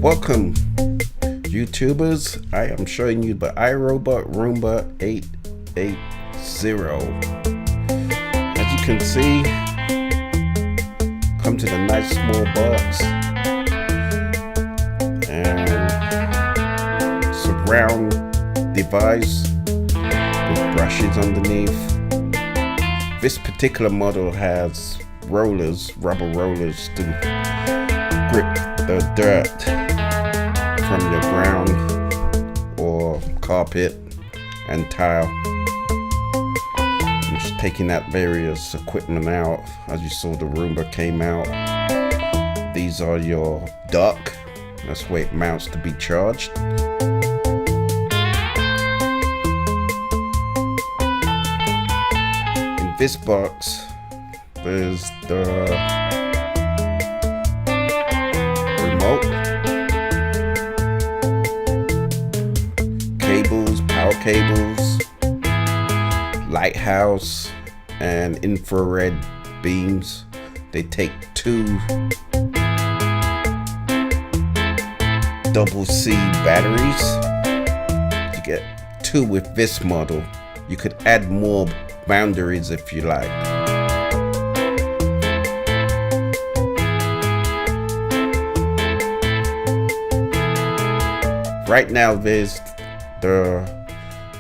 Welcome, YouTubers. I am showing you the IRobot Roomba 880. As you can see, comes in a nice small box and surround device with brushes underneath. This particular model has rollers, rubber rollers to grip the dirt from your ground or carpet and tile. I'm just taking that various equipment out. As you saw, the Roomba came out. These are your dock. That's where it mounts to be charged. In this box, there's the remote, cables, power cables, lighthouse, and infrared beams. They take two double C batteries. You get two with this model. You could add more boundaries if you like. Right now there's the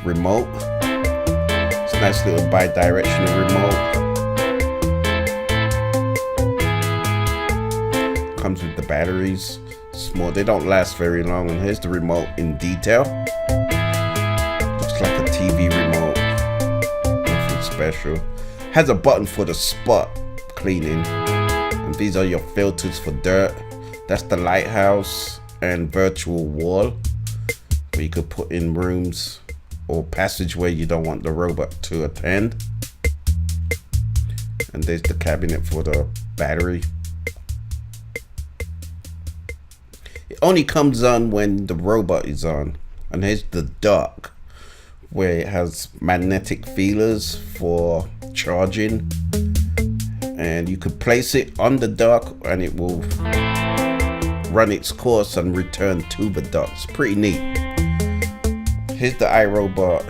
remote. It's a nice little bi-directional remote. Comes with the batteries. Small, they don't last very long. And here's the remote in detail. Looks like a TV remote. Nothing special. Has a button for the spot cleaning. And these are your filters for dirt. That's the lighthouse and virtual wall, where you could put in rooms or passageway you don't want the robot to attend. And there's the cabinet for the battery. It only comes on when the robot is on. And here's the dock, where it has magnetic feelers for charging. And you could place it on the dock and it will run its course and return to the dock. It's pretty neat. Here's the IRobot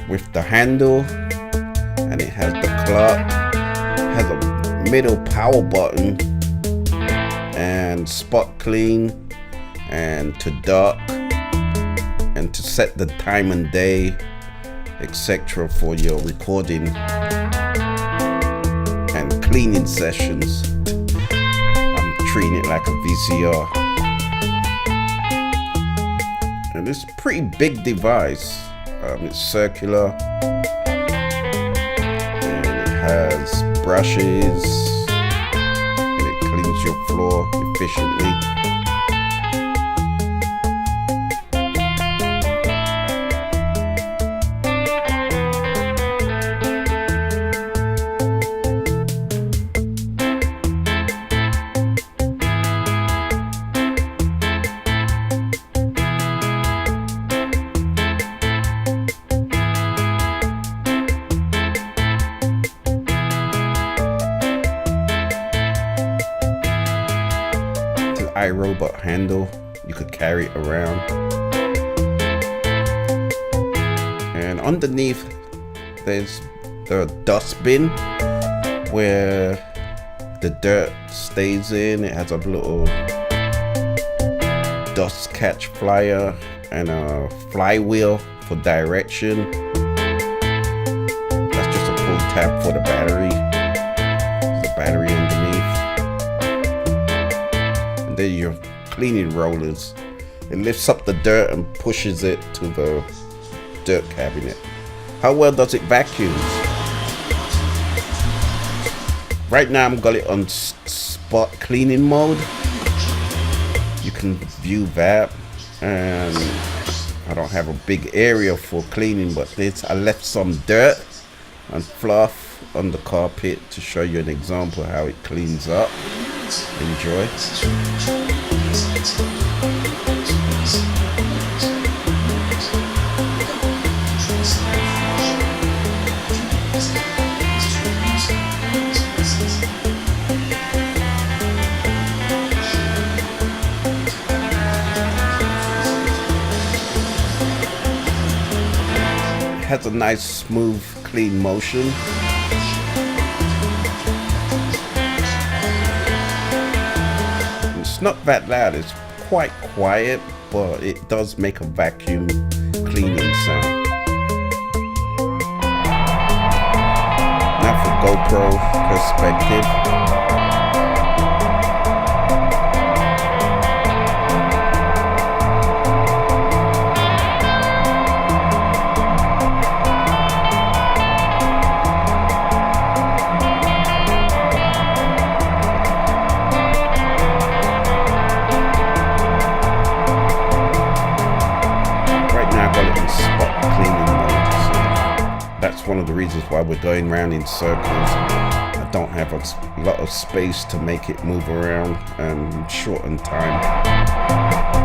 with the handle, and it has the clock, has a middle power button, and spot clean, and to dock, and to set the time and day, etc. for your recording and cleaning sessions. I'm treating it like a VCR. And it's a pretty big device. It's circular, and it has brushes, and it cleans your floor efficiently. IRobot handle, you could carry it around, and underneath there's the dustbin where the dirt stays in. It has a little dust catch flyer and a flywheel for direction. That's just a pull tab for the battery. There's a battery underneath. Your cleaning rollers. It lifts up the dirt and pushes it to the dirt cabinet. How well does it vacuum? Right now I've got it on spot cleaning mode. You can view that, and I don't have a big area for cleaning, but I left some dirt and fluff on the carpet to show you an example how it cleans up. Enjoy. has a nice, smooth, clean motion. It's not that loud, it's quite quiet, but it does make a vacuum cleaning sound. Now for GoPro perspective. That's one of the reasons why we're going around in circles. I don't have a lot of space to make it move around and shorten time.